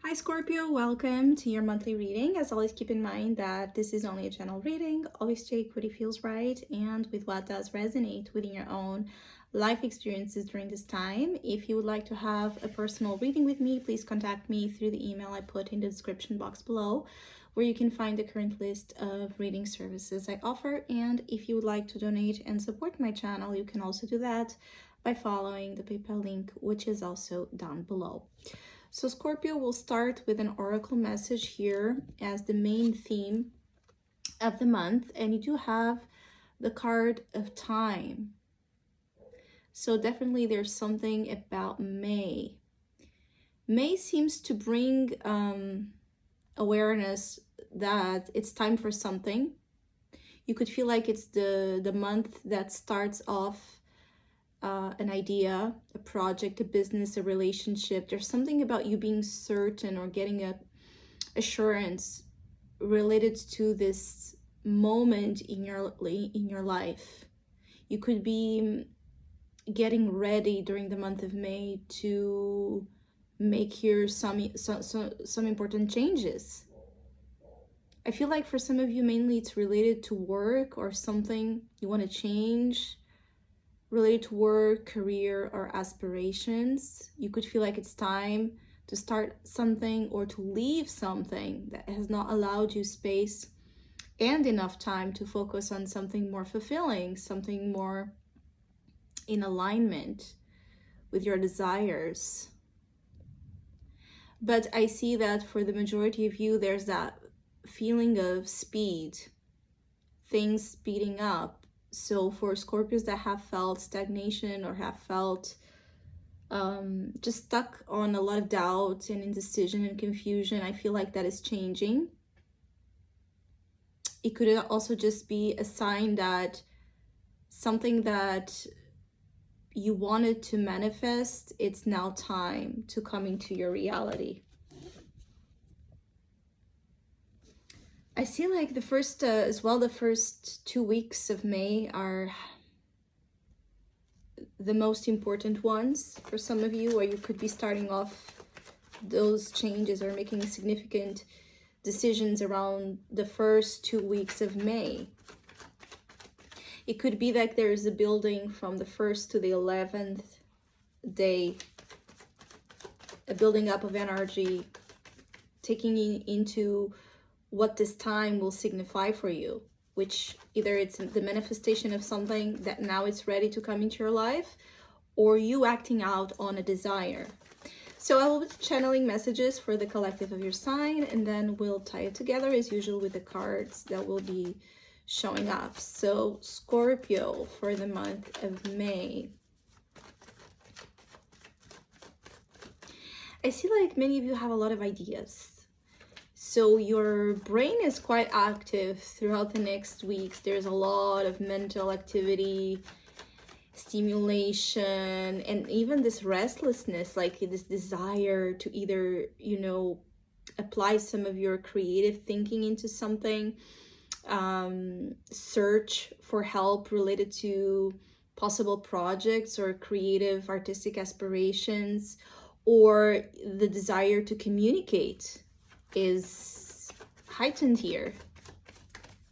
Hi Scorpio, welcome to your monthly reading. As always, keep in mind that this is only a general reading. Always take what it feels right and with what does resonate within your own life experiences during this time. If you would like to have a personal reading with me, please contact me through the email I put in the description box below, where you can find the current list of reading services I offer. And if you would like to donate and support my channel, you can also do that by following the PayPal link, which is also down below. So Scorpio will start with an oracle message here as the main theme of the month, and you do have the card of time. So definitely there's something about May. May seems to bring awareness that it's time for something. You could feel like it's the month that starts off an idea, a project, a business, a relationship. There's something about you being certain or getting a assurance related to this moment in your life. You could be getting ready during the month of May to make here some important changes. I feel like for some of you, mainly it's related to work or something you want to change related to work, career, or aspirations. You could feel like it's time to start something or to leave something that has not allowed you space and enough time to focus on something more fulfilling, something more in alignment with your desires. But I see that for the majority of you, there's that feeling of speed, things speeding up. So for Scorpios that have felt stagnation or have felt just stuck on a lot of doubt and indecision and confusion, I feel like that is changing. It could also just be a sign that something that you wanted to manifest, it's now time to come into your reality. I see like the first, the first 2 weeks of May are the most important ones for some of you, or you could be starting off those changes or making significant decisions around the first 2 weeks of May. It could be like there's a building from the 1st to the 11th day, a building up of energy, taking into what this time will signify for you, which either it's the manifestation of something that now it's ready to come into your life, or you acting out on a desire. So I will be channeling messages for the collective of your sign, and then we'll tie it together as usual with the cards that will be showing up. So Scorpio for the month of May. I see like many of you have a lot of ideas. So your brain is quite active throughout the next weeks. There's a lot of mental activity, stimulation, and even this restlessness, like this desire to either, apply some of your creative thinking into something, search for help related to possible projects or creative artistic aspirations, or the desire to communicate is heightened here.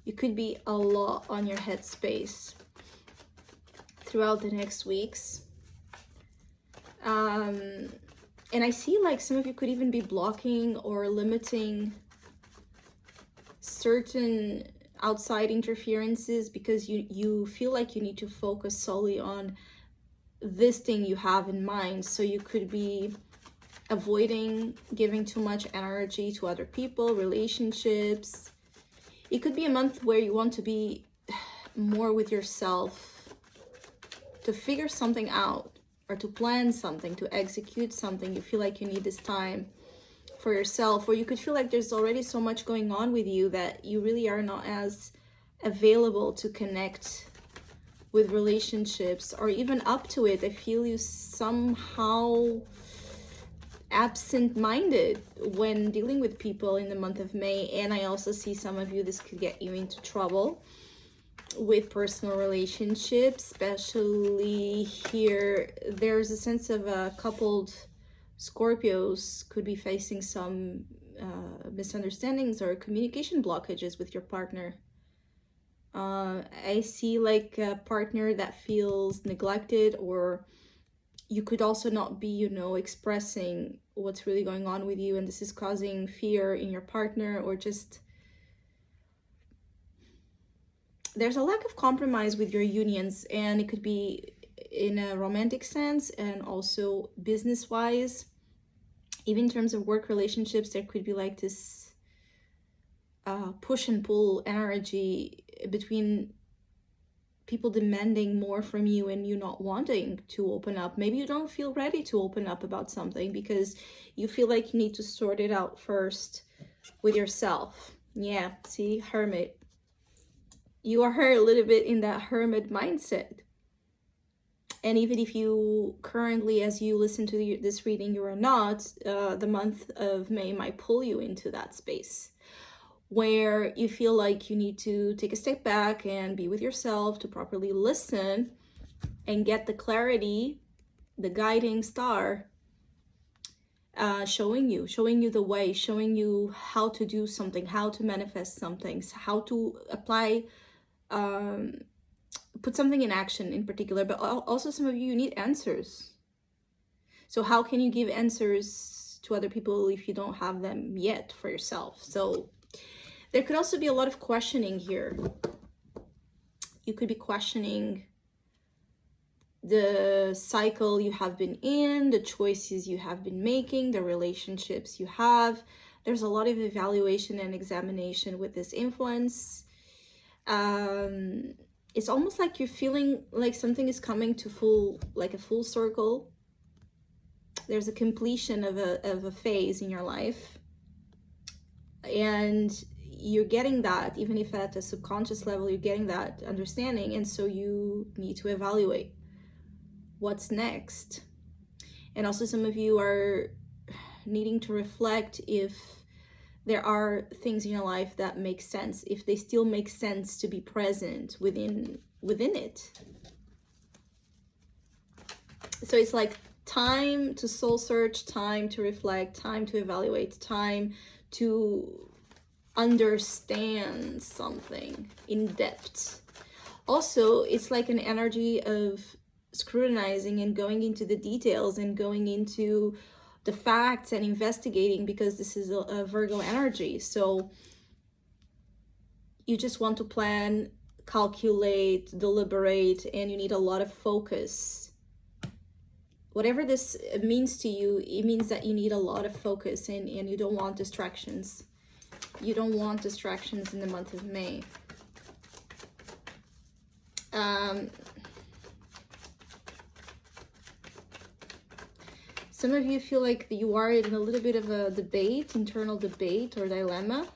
You could be a lot on your headspace throughout the next weeks. And I see like some of you could even be blocking or limiting certain outside interferences because you feel like you need to focus solely on this thing you have in mind. So you could be avoiding giving too much energy to other people, relationships. It could be a month where you want to be more with yourself, to figure something out or to plan something, to execute something. You feel like you need this time for yourself, or you could feel like there's already so much going on with you that you really are not as available to connect with relationships or even up to it. I feel you somehow absent-minded when dealing with people in the month of May. And I also see some of you, this could get you into trouble with personal relationships, especially here. There's a sense of a coupled Scorpios could be facing some misunderstandings or communication blockages with your partner. I see like a partner that feels neglected, or you could also not be, you know, expressing what's really going on with you, and this is causing fear in your partner, or just there's a lack of compromise with your unions, and it could be in a romantic sense and also business wise. Even in terms of work relationships, there could be like this push and pull energy between people demanding more from you and you not wanting to open up. Maybe you don't feel ready to open up about something because you feel like you need to sort it out first with yourself. Yeah, see, hermit. You are a little bit in that hermit mindset. And even if you currently, as you listen to this reading, you are not, the month of May might pull you into that space where you feel like you need to take a step back and be with yourself to properly listen and get the clarity, the guiding star, showing you the way, showing you how to do something, how to manifest something, how to apply, put something in action in particular. But also some of you need answers. So how can you give answers to other people if you don't have them yet for yourself? So there could also be a lot of questioning here. You could be questioning the cycle you have been in, the choices you have been making, the relationships you have. There's a lot of evaluation and examination with this influence. It's almost like you're feeling like something is coming to a full circle. There's a completion of a phase in your life. And you're getting that, even if at a subconscious level, you're getting that understanding. And so you need to evaluate what's next. And also some of you are needing to reflect if there are things in your life that make sense, if they still make sense to be present within it. So it's like time to soul search, time to reflect, time to evaluate, time to understand something in depth. Also, it's like an energy of scrutinizing and going into the details and going into the facts and investigating, because this is a Virgo energy. So you just want to plan, calculate, deliberate, and you need a lot of focus. Whatever this means to you, it means that you need a lot of focus, and you don't want distractions. You don't want distractions in the month of May. Some of you feel like you are in a little bit of a debate, internal debate or dilemma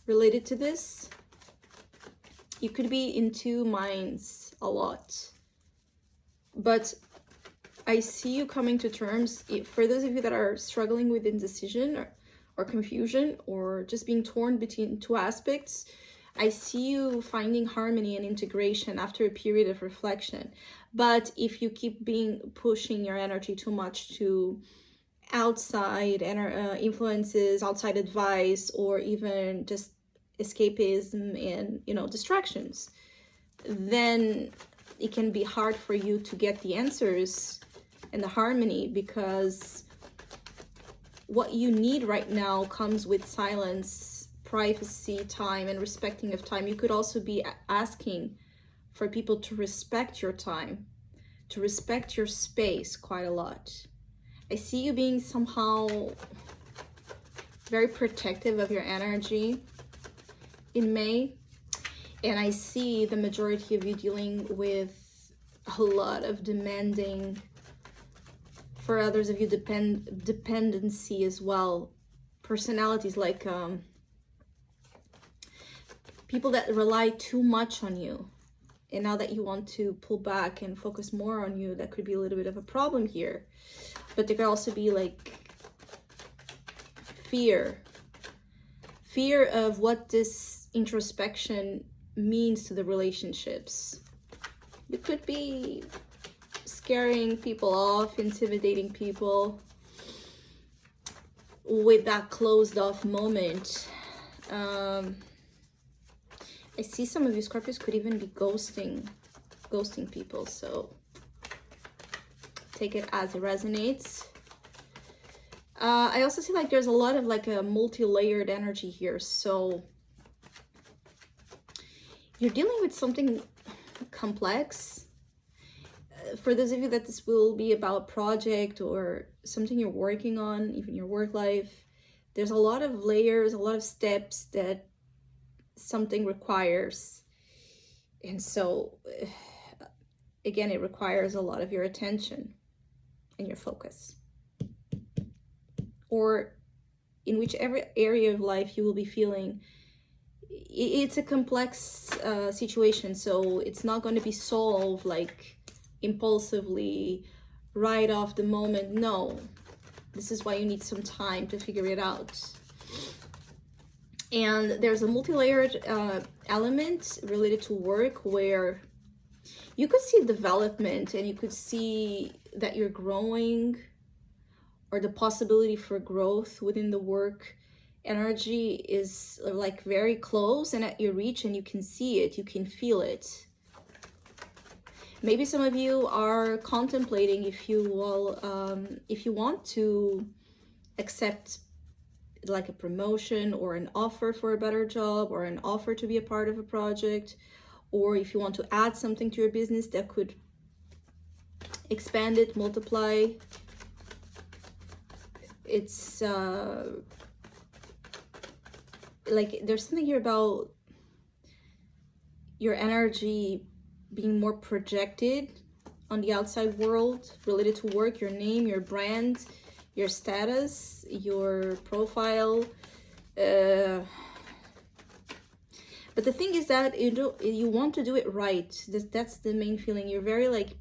related to this. You could be in two minds a lot. But I see you coming to terms. For those of you that are struggling with indecision or confusion, or just being torn between two aspects, I see you finding harmony and integration after a period of reflection. But if you keep pushing your energy too much to outside influences, outside advice, or even just escapism and distractions, then it can be hard for you to get the answers and the harmony, because what you need right now comes with silence, privacy, time, and respecting of time. You could also be asking for people to respect your time, to respect your space quite a lot. I see you being somehow very protective of your energy in May. And I see the majority of you dealing with a lot of demanding, for others of you, dependency as well. Personalities like people that rely too much on you. And now that you want to pull back and focus more on you, that could be a little bit of a problem here. But there could also be like fear of what this introspection means to the relationships. You could be scaring people off, intimidating people, with that closed off moment. I see some of you Scorpios could even be ghosting people, so take it as it resonates. I also see like there's a lot of like a multi-layered energy here, so you're dealing with something complex. For those of you that this will be about a project or something you're working on, even your work life, there's a lot of layers, a lot of steps that something requires. And so, again, it requires a lot of your attention and your focus. Or in whichever area of life you will be feeling, it's a complex situation, so it's not going to be solved like impulsively right off the moment. No, this is why you need some time to figure it out. And there's a multi-layered element related to work where you could see development and you could see that you're growing, or the possibility for growth within the work energy is like very close and at your reach, and you can see it, you can feel it. Maybe some of you are contemplating if you want to accept like a promotion or an offer for a better job or an offer to be a part of a project, or if you want to add something to your business that could expand it, multiply. It's like there's something here about your energy being more projected on the outside world related to work, your name, your brand, your status, your profile. But the thing is that you want to do it right. That's the main feeling. You're very like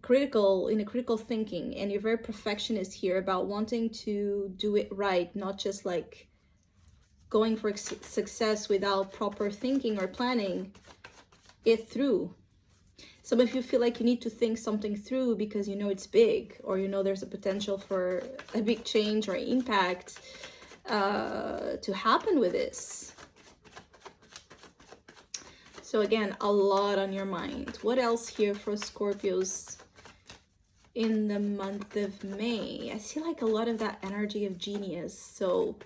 critical, in a critical thinking, and you're very perfectionist here about wanting to do it right, not just like going for success without proper thinking or planning it through. Some of you feel like you need to think something through because you know it's big, or you know there's a potential for a big change or impact to happen with this. So again, a lot on your mind. What else here for Scorpios in the month of May? I see like a lot of that energy of genius. So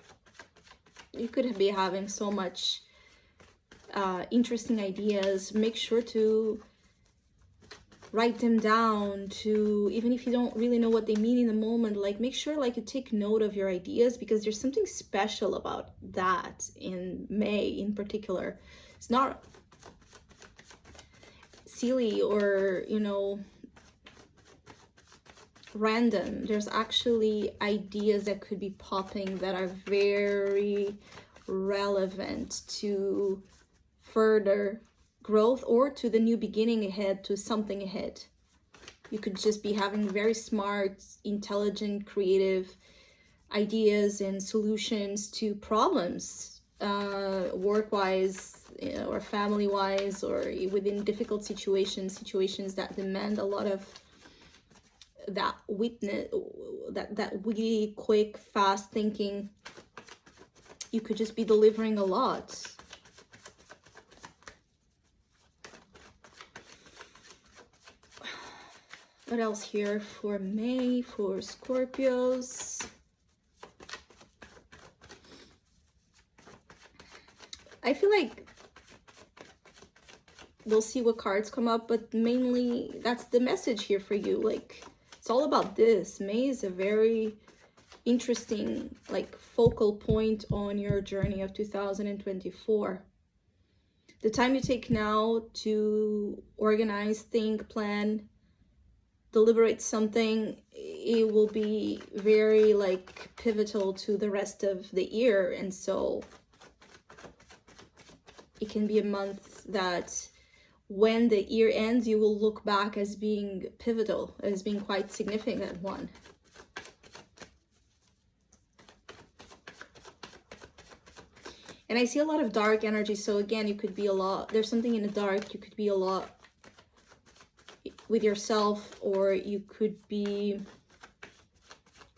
you could be having so much interesting ideas. Make sure to write them down, to even if you don't really know what they mean in the moment, like make sure like you take note of your ideas, because there's something special about that in May in particular. It's not silly or, you know, random. There's actually ideas that could be popping that are very relevant to further growth or to the new beginning ahead, to something ahead. You could just be having very smart, intelligent, creative ideas and solutions to problems, work-wise, you know, or family-wise, or within difficult situations that demand a lot of that witty, quick, fast thinking. You could just be delivering a lot. What else here for May for Scorpios? I feel like we'll see what cards come up, but mainly that's the message here for you. Like, it's all about this. May is a very interesting, like, focal point on your journey of 2024. The time you take now to organize, think, plan, deliberate something, it will be very like pivotal to the rest of the year. And so it can be a month that when the year ends, you will look back as being pivotal, as being quite significant one. And I see a lot of dark energy. So again, you could be a lot, there's something in the dark. You could be a lot with yourself, or you could be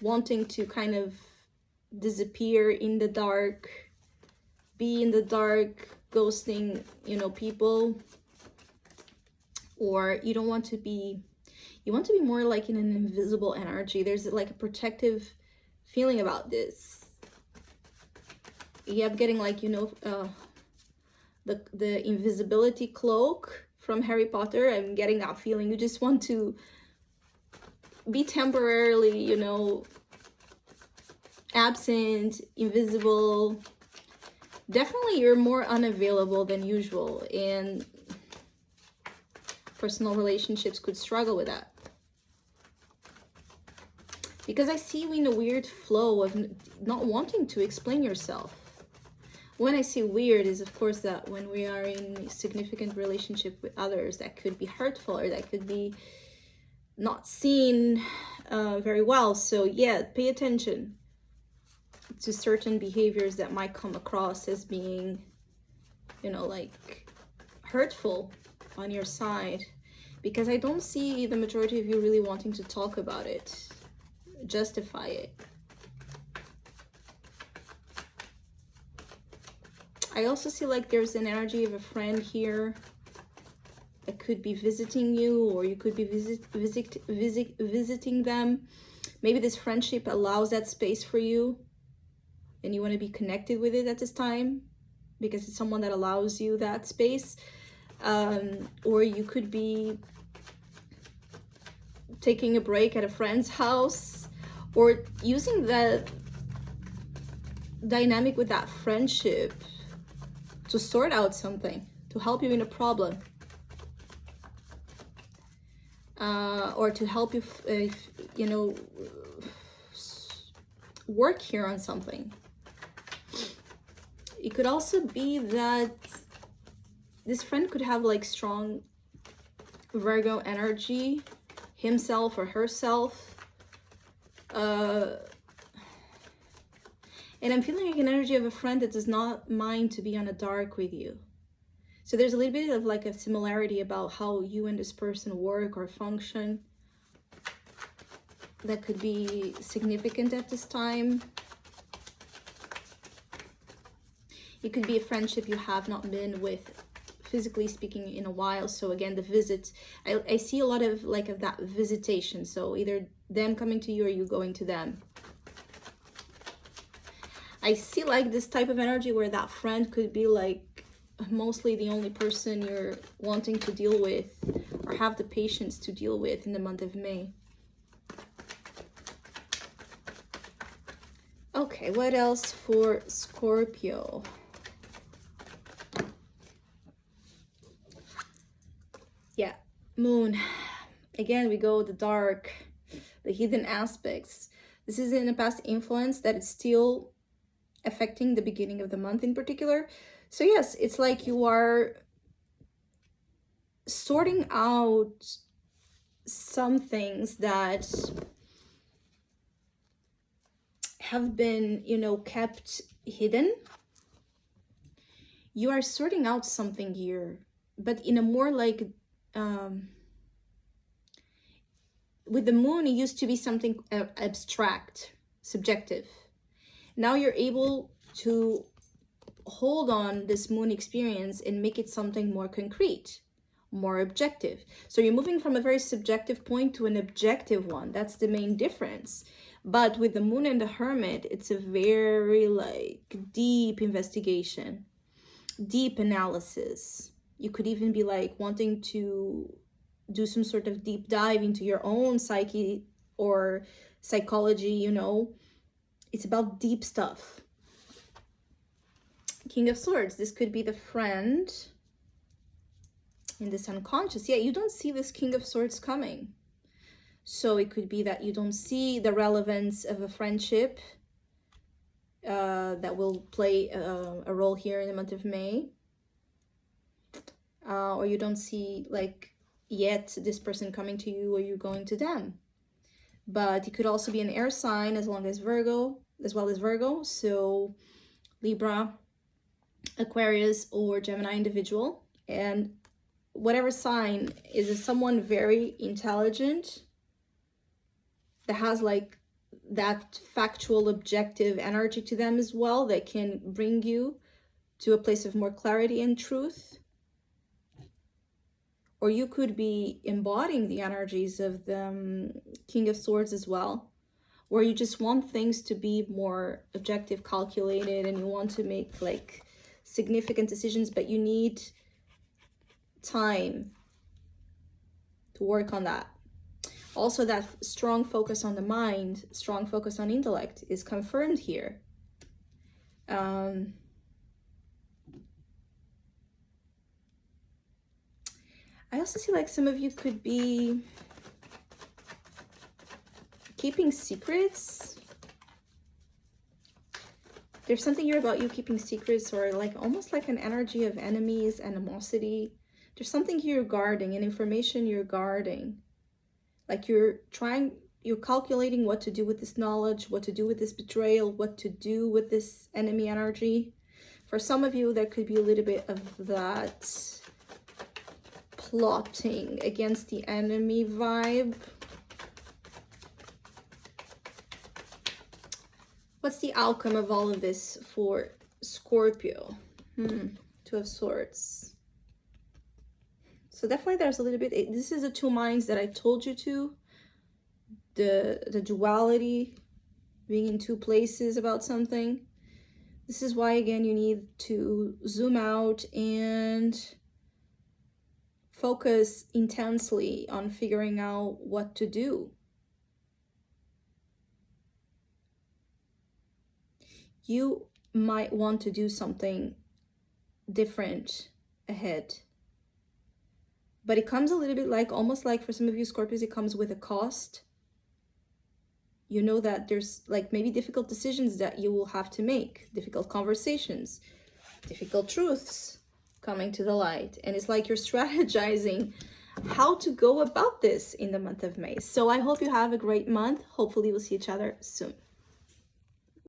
wanting to kind of disappear in the dark, be in the dark, ghosting, you know, people. Or you don't want to be, you want to be more like in an invisible energy. There's like a protective feeling about this. You have getting like, you know, the invisibility cloak from Harry Potter. I'm getting that feeling. You just want to be temporarily, you know, absent, invisible. Definitely you're more unavailable than usual, and personal relationships could struggle with that. Because I see you in a weird flow of not wanting to explain yourself. When I say weird is, of course, that when we are in a significant relationship with others, that could be hurtful, or that could be not seen very well. So yeah, pay attention to certain behaviors that might come across as being, you know, like hurtful on your side, because I don't see the majority of you really wanting to talk about it, justify it. I also see like there's an energy of a friend here that could be visiting you, or you could be visiting them. Maybe this friendship allows that space for you, and you want to be connected with it at this time because it's someone that allows you that space. Or you could be taking a break at a friend's house, or using the dynamic with that friendship to sort out something, to help you in a problem, or to help you, you know, work here on something. It could also be that this friend could have like strong Virgo energy, himself or herself. And I'm feeling like an energy of a friend that does not mind to be on a dark with you. So there's a little bit of like a similarity about how you and this person work or function that could be significant at this time. It could be a friendship you have not been with, physically speaking, in a while. So again, the visit, I see a lot of like of that visitation. So either them coming to you or you going to them. I see like this type of energy where that friend could be like mostly the only person you're wanting to deal with or have the patience to deal with in the month of May. Okay, what else for Scorpio? Yeah, moon. Again, we go the dark, the hidden aspects. This is in a past influence that is still affecting the beginning of the month in particular. So yes, it's like you are sorting out some things that have been, you know, kept hidden. You are sorting out something here, but in a more like with the moon, it used to be something abstract, subjective. Now you're able to hold on this moon experience and make it something more concrete, more objective. So you're moving from a very subjective point to an objective one. That's the main difference. But with the moon and the hermit, it's a very like deep investigation, deep analysis. You could even be like wanting to do some sort of deep dive into your own psyche or psychology, you know. It's about deep stuff. King of Swords, this could be the friend in this unconscious. Yeah, you don't see this King of Swords coming. So it could be that you don't see the relevance of a friendship that will play a role here in the month of May. Or you don't see like yet this person coming to you or you going to them. But it could also be an air sign as well as Virgo. So Libra, Aquarius, or Gemini individual. And whatever sign is someone very intelligent that has like that factual, objective energy to them as well that can bring you to a place of more clarity and truth. Or you could be embodying the energies of the King of Swords as well, where you just want things to be more objective, calculated, and you want to make like significant decisions, but you need time to work on that. Also, that strong focus on the mind, strong focus on intellect is confirmed here. I also see like some of you could be keeping secrets. There's something here about you keeping secrets, or like almost like an energy of enemies, animosity. There's something here you're guarding, an information you're guarding. Like you're calculating what to do with this knowledge, what to do with this betrayal, what to do with this enemy energy. For some of you, there could be a little bit of that plotting against the enemy vibe. What's the outcome of all of this for Scorpio? Two of Swords. So definitely there's a little bit, this is the two minds that I told you to. The duality, being in two places about something. This is why, again, you need to zoom out and focus intensely on figuring out what to do. You might want to do something different ahead. But it comes a little bit like, almost like for some of you Scorpios, it comes with a cost. You know that there's like maybe difficult decisions that you will have to make, difficult conversations, difficult truths coming to the light. And it's like you're strategizing how to go about this in the month of May. So I hope you have a great month. Hopefully we'll see each other soon.